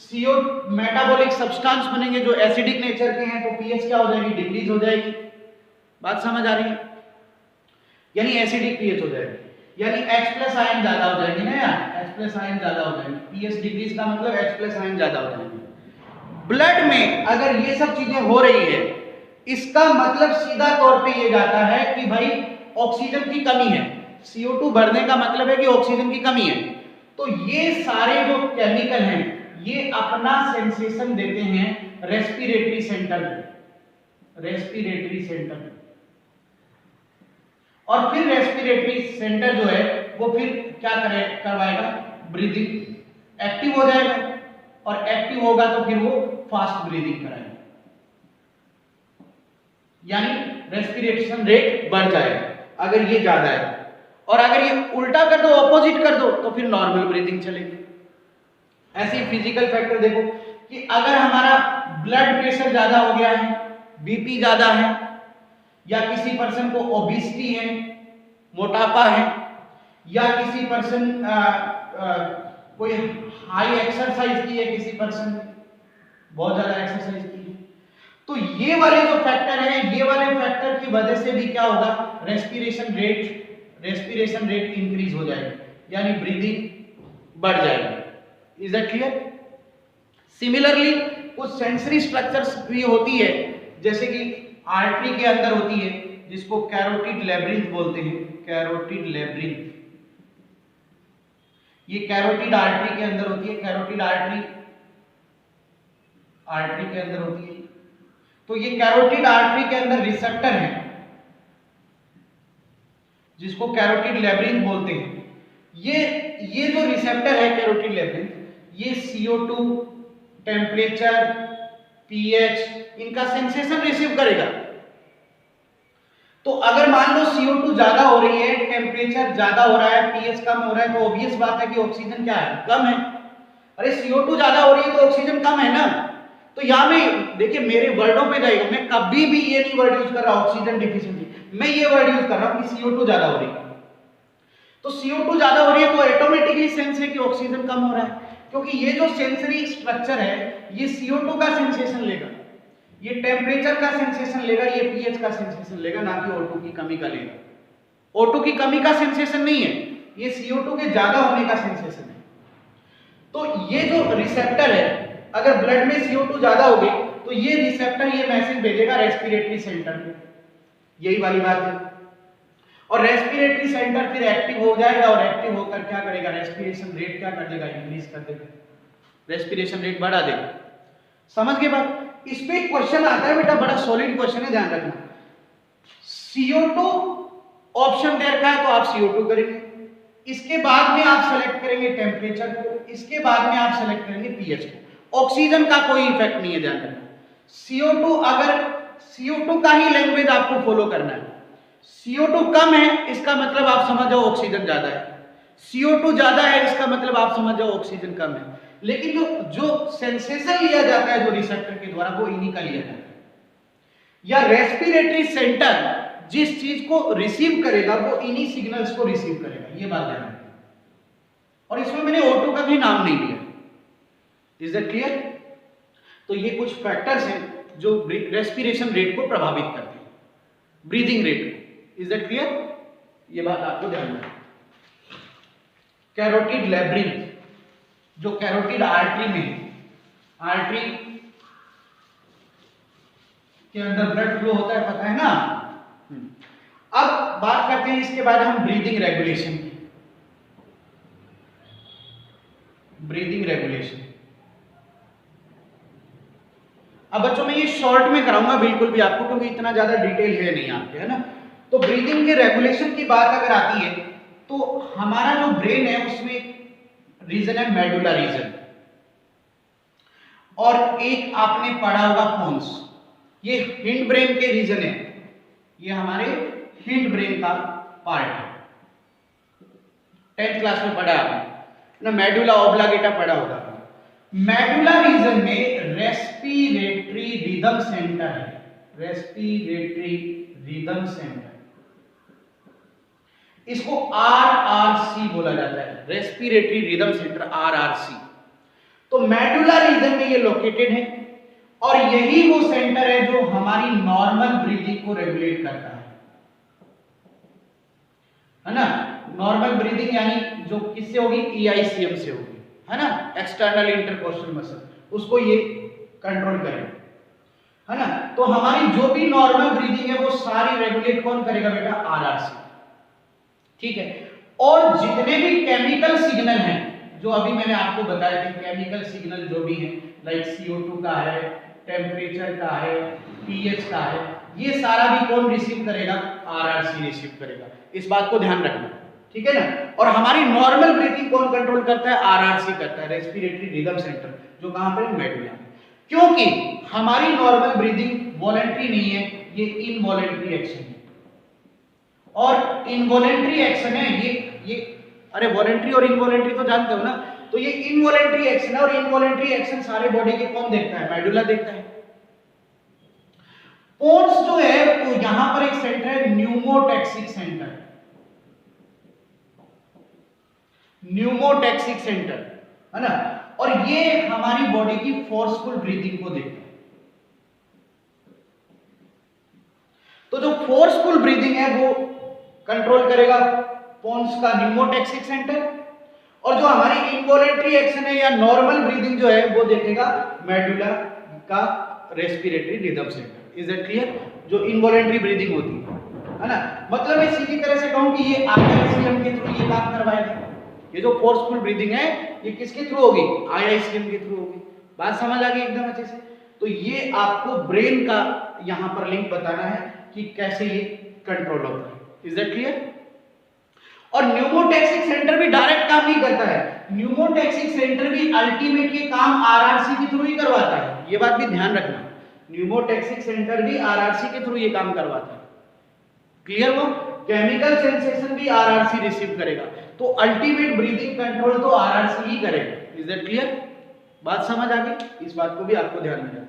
CO मेटाबॉलिक सब्सटेंस बनेंगे जो एसिडिक नेचर के हैं, तो पीएच क्या हो जाएगी, डिक्रीज हो जाएगी। बात समझ आ रही है? यानी एसिडिक पीएच हो जाएगी, यानी H+ आयन ज्यादा हो जाएगी ना यार, H+ आयन ज्यादा हो जाएंगे, पीएच डिक्रीज का मतलब H+ आयन ज्यादा हो जाएंगे। ब्लड में अगर ये सब चीजें हो रही है इसका मतलब सीधा तौर पे ये जाता है कि भाई ऑक्सीजन की कमी है, CO2 बढ़ने का मतलब है कि ऑक्सीजन की कमी है। तो ये सारे जो केमिकल हैं ये अपना सेंसेशन देते हैं रेस्पिरेटरी सेंटर में, रेस्पिरेटरी सेंटर में, और फिर रेस्पिरेटरी सेंटर जो है वो फिर क्या करवाएगा, ब्रीदिंग एक्टिव हो जाएगा, और एक्टिव होगा तो फिर वो फास्ट ब्रीदिंग कराएगा, यानी रेस्पिरेशन रेट बढ़ जाएगा अगर ये ज्यादा है। और अगर ये उल्टा कर दो, ऑपोजिट कर दो, तो फिर नॉर्मल ब्रीदिंग चलेगी। ऐसे फिजिकल फैक्टर देखो कि अगर हमारा ब्लड प्रेशर ज्यादा हो गया है, बीपी ज्यादा है, या किसी पर्सन को ओबेसिटी है, मोटापा है, या किसी पर्सन कोई हाई एक्सरसाइज की है, किसी पर्सन ने बहुत ज्यादा एक्सरसाइज की है, तो ये वाले जो फैक्टर हैं, ये वाले फैक्टर की वजह से भी क्या होगा, रेस्पिरेशन रेट इंक्रीज हो जाएगा, यानी ब्रीदिंग बढ़ जाएगी। Is that clear? सिमिलरली कुछ सेंसरी स्ट्रक्चर्स भी होती है, जैसे कि आर्टरी के अंदर होती है जिसको कैरोटिड लेब्रिंथ बोलते हैं, कैरोटिड लेब्रिंथ, ये कैरोटिड आर्टरी के अंदर होती है, कैरोटिड आर्टरी के अंदर होती है। तो ये कैरोटिड आर्टरी के अंदर रिसेप्टर है जिसको कैरोटिड लेब्रिंथ बोलते हैं। ये जो रिसेप्टर है कैरोटिड लेब्रिंथ, ये CO2, टेम्परेचर, पीएच इनका सेंसेशन रिसीव करेगा। तो अगर मान लो CO2 ज्यादा हो रही है, टेम्परेचर ज्यादा हो रहा है, पीएच कम हो रहा है, तो ऑब्वियस बात है कि ऑक्सीजन क्या है, कम है। अरे CO2 ज्यादा हो रही है तो ऑक्सीजन कम है ना। तो यहां में देखिए मेरे वर्डों पे जाएगा, मैं कभी भी ये नहीं वर्ड यूज कर रहा ऑक्सीजन डिफिशिएंसी, मैं ये वर्ड यूज कर रहा हूं कि CO2 ज्यादा हो रही है। तो CO2 ज्यादा हो रही है तो ऑटोमेटिकली सेंस है कि ऑक्सीजन कम हो रहा है, क्योंकि ये जो सेंसरी स्ट्रक्चर है ये CO2 का सेंसेशन लेगा, ये टेम्परेचर का सेंसेशन लेगा, ये पीएच का सेंसेशन लेगा, ना कि O2 की कमी का लेगा। O2 की कमी का सेंसेशन नहीं है, ये CO2 के ज्यादा होने का सेंसेशन है। तो ये जो रिसेप्टर है, अगर ब्लड में CO2 ज्यादा हो गई तो ये रिसेप्टर ये मैसेज भेजेगा रेस्पिरेटरी सेंटर पे, यही वाली बात है। और रेस्पिरेटरी सेंटर फिर एक्टिव हो जाएगा, और एक्टिव होकर क्या करेगा, रेस्पिरेशन रेट क्या कर देगा, इंक्रीज कर देगा, रेस्पिरेशन रेट बढ़ा देगा। समझ गए बात? इस पे एक क्वेश्चन आता है बेटा, बड़ा सॉलिड क्वेश्चन है, ध्यान रखना। CO2 ऑप्शन दे रखा है तो आप CO2 करेंगे, इसके बाद में आप सेलेक्ट करेंगे टेम्परेचर को, इसके बाद में आप सेलेक्ट करेंगे पीएच को। ऑक्सीजन का कोई इफेक्ट नहीं है, ध्यान रखना। CO2 अगर CO2 का ही लैंग्वेज आपको फॉलो करना है, CO2 कम है इसका मतलब आप समझ जाओ ऑक्सीजन ज्यादा है, CO2 ज्यादा है इसका मतलब आप समझ जाओ ऑक्सीजन कम है। लेकिन जो सेंसेशन लिया जाता है जो रिसेप्टर के द्वारा, वो इन्हीं का लिया जाता है, या रेस्पिरेटरी सेंटर जिस चीज को रिसीव करेगा वो इन्हीं सिग्नल्स को रिसीव करेगा, ये बात ध्यान रखना। और इसमें मैंने O2 का भी नाम नहीं लिया। Is that clear? तो ये कुछ फैक्टर्स हैं जो रेस्पिरेशन रेट को प्रभावित करते हैं, breathing rate. Is that clear? ये बात आपको ध्यान रखना। कैरोटिड लेब्रिंथ जो कैरोटिड आर्टरी में, आर्टरी के अंदर ब्लड फ्लो होता है, पता है ना। अब बात करते हैं इसके बाद हम ब्रीदिंग रेगुलेशन की। ब्रीदिंग रेगुलेशन, अब बच्चों मैं ये शॉर्ट में कराऊंगा बिल्कुल भी आपको, क्योंकि इतना ज्यादा डिटेल है नहीं आपके, है ना। तो ब्रीदिंग के रेगुलेशन की बात अगर आती है तो हमारा जो ब्रेन है उसमें रीजन है मेडुला रीजन, और एक आपने पढ़ा होगा पोन्स, ये हिंड ब्रेन के रीजन है, ये हमारे हिंड ब्रेन का पार्ट है। 10th क्लास में पढ़ा आपने ना, मेडुला ऑब्लांगेटा पढ़ा होगा। मेडुला रीजन में रेस्पिरेटरी रिदम सेंटर है, रेस्पिरेटरी रिदम सेंटर, इसको आरआरसी बोला जाता है, रेस्पिरेटरी रिदम सेंटर आरआरसी। तो मेडुला रीजन में ये लोकेटेड है और यही वो सेंटर है जो हमारी नॉर्मल ब्रीदिंग को रेगुलेट करता है ना। नॉर्मल ब्रीदिंग यानी जो किससे होगी, ईआईसीएम से होगी, है ना, एक्सटर्नल इंटरकोस्टल मसल, उसको ये कंट्रोल करेगा, है ना। तो हमारी जो भी नॉर्मल ब्रीदिंग है वो सारी रेगुलेट कौन करेगा बेटा, आरआरसी, ठीक है। और जितने भी केमिकल सिग्नल हैं जो अभी मैंने आपको बताया थे, केमिकल सिग्नल जो भी हैं लाइक CO2 का है, टेम्परेचर का है, पीएच का है, ये सारा भी कौन रिसीव करेगा, आरआरसी रिसीव करेगा, इस बात को ध्यान रखना, ठीक है ना। और हमारी नॉर्मल ब्रीथिंग कौन कंट्रोल करता है, आरआरसी करता है, रेस्पिरेटरी रिदम सेंटर, जो कहां पर है, मेडुला में। क्योंकि हमारी नॉर्मल ब्रीदिंग वॉलंटरी नहीं है, ये इनवॉलंटरी एक्शन है, और इनवॉलंटरी एक्शन है ये अरे वॉलंटरी और इनवॉलंटरी तो जानते हो ना, तो ये इनवॉलंटरी एक्शन है, और इनवॉलंटरी एक्शन सारे बॉडी के कौन देखता है, मेडुला देखता है। पोन्स जो है तो यहां पर एक सेंटर है न्यूमोटैक्सिक सेंटर, न्यूमोटैक्सिक सेंटर, है ना, और ये हमारी बॉडी की फोर्सफुल ब्रीदिंग को देखता है। तो जो फोर्सफुल ब्रीदिंग है वो कंट्रोल करेगा पोन्स का न्यूमोटैक्सिक सेंटर, और जो हमारी इनवॉलंटरी एक्शन है या नॉर्मल ब्रीदिंग जो है वो देखेगा मेडुला का respiratory rhythm centre. Is that clear? जो इनवॉलंटरी ब्रीदिंग होती है ना, मतलब मैं सीधी तरह से कहूं कि ये आईआईसीएम के थ्रू ये काम करवाएगा। ये जो फोर्सफुल ब्रीदिंग है ये किसके थ्रू होगी, आईआईसीएम के थ्रू होगी। बात समझ आ गई एकदम अच्छे से? तो ये आपको ब्रेन का यहां पर लिंक बताना है कि कैसे ये कंट्रोल होता है। Is that clear? और न्यूमोटैक्सिक सेंटर भी डायरेक्ट काम नहीं करता है, न्यूमोटैक्सिक सेंटर भी अल्टीमेट ये काम आरआरसी के थ्रू ही करवाता है, ये बात भी ध्यान रखना। न्यूमोटैक्सिक सेंटर भी आरआरसी के थ्रू ये काम करवाता है। क्लियर? वो केमिकल सेंसेशन भी आरआरसी रिसीव करेगा, तो अल्टीमेट ब्रीदिंग कंट्रोल तो आरआरसी ही करेगा। Is that clear? बात समझ आ गई? इस बात को भी आपको ध्यान में रखना।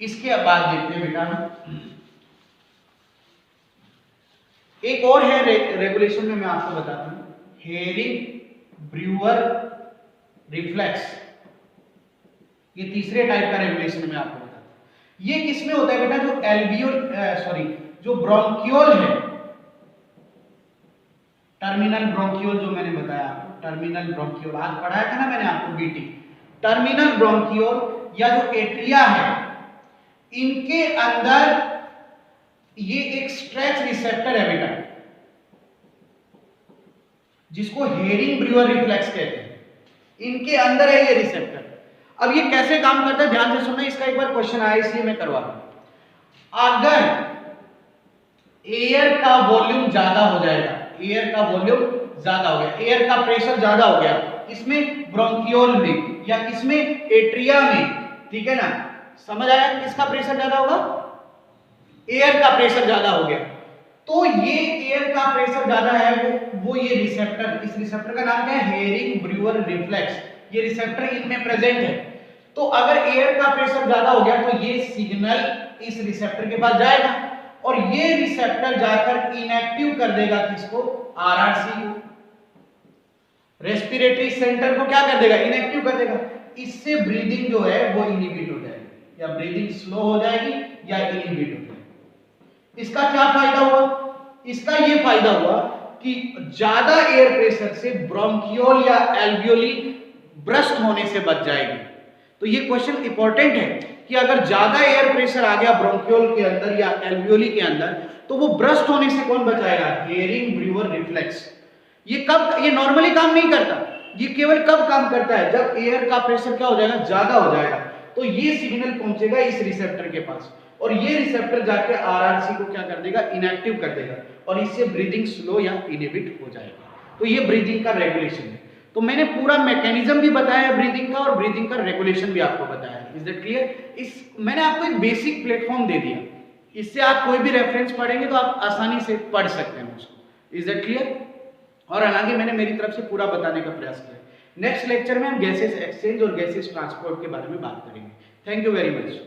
इसके बाद देखते हैं बेटा, एक और है रेगुलेशन में मैं आपको बताता हूं, हेरिंग ब्रूअर रिफ्लेक्स। ये तीसरे टाइप का रेगुलेशन में आपको बताता हूं। ये किसमें होता है बेटा, जो एल्वियोल जो ब्रोंकियोल है, टर्मिनल ब्रोंकियोल जो मैंने बताया आपको, टर्मिनल ब्रोंकियोल आज पढ़ाया था ना मैंने आपको बीटी। टर्मिनल ब्रोंकियोल या जो एट्रिया है, इनके अंदर ये एक स्ट्रेच रिसेप्टर है बेटा, जिसको हेरिंग ब्रूअर रिफ्लेक्स कहते हैं। इनके अंदर है ये रिसेप्टर। अब ये कैसे काम करता है ध्यान से सुनना, इसका एक बार क्वेश्चन आया इसलिए मैं करवा रहा हूं। अगर एयर का वॉल्यूम ज्यादा हो जाएगा, एयर का वॉल्यूम ज्यादा हो गया, एयर का प्रेशर ज्यादा हो गया, इसमें ब्रोंकियोल में या किसमें, एट्रिया में, ठीक है ना, समझ आया? किसका प्रेशर ज्यादा होगा, एयर का प्रेशर ज्यादा हो गया, तो ये एयर का प्रेशर ज्यादा है वो ये रिसेप्टर, इस रिसेप्टर का नाम क्या है, हेरिंग ब्रूअर रिफ्लेक्स। ये रिसेप्टर इनमें प्रेजेंट है। तो अगर एयर का प्रेशर ज्यादा हो गया तो ये सिग्नल इस रिसेप्टर के पास जाएगा, और ये रिसेप्टर जाकर इनएक्टिव कर देगा किसको, आरआरसी को। रेस्पिरेटरी सेंटर को क्या कर देगा, इनएक्टिव कर देगा। इससे ब्रीदिंग जो है वो इनहिबिट हो जाएगी, या ब्रीदिंग स्लो हो जाएगी या इनहिबिट हो जाएगी। इसका क्या फायदा हुआ, इसका ये फायदा हुआ कि ज्यादा एयर प्रेशर से ब्रोंकियोल या एल्वियोली ब्रस्ट होने से बच जाएगी। तो ये क्वेश्चन इंपॉर्टेंट है कि अगर ज्यादा एयर प्रेशर आ गया ब्रोंकियोल के अंदर या एल्वियोली के अंदर, तो वो ब्रस्ट होने से कौन बचाएगा, हेरिंग ब्रूअर रिफ्लेक्स। ये नॉर्मली काम नहीं करता, ये केवल कब काम करता है, जब एयर का प्रेशर क्या हो जाएगा, ज्यादा हो जाएगा, तो ये सिग्नल पहुंचेगा इस रिसेप्टर के पास, और ये रिसेप्टर जाके आरआरसी को क्या कर देगा, इनएक्टिव कर देगा, और इससे ब्रीदिंग स्लो या इनहिबिट हो जाएगा। तो ये ब्रीदिंग का रेगुलेशन है। तो मैंने पूरा मैकेनिज्म भी बताया ब्रीदिंग का, और ब्रीदिंग का रेगुलेशन भी आपको बताया। Is that clear? मैंने आपको एक बेसिक प्लेटफॉर्म दे दिया, इससे आप कोई भी रेफरेंस पढ़ेंगे तो आप आसानी से पढ़ सकते हैं उसको। Is that clear? और हालांकि मैंने मेरी तरफ से पूरा बताने का प्रयास किया। नेक्स्ट लेक्चर में हम गैसेस एक्सचेंज और गैसेस ट्रांसपोर्ट के बारे में बात करेंगे। Thank you very much.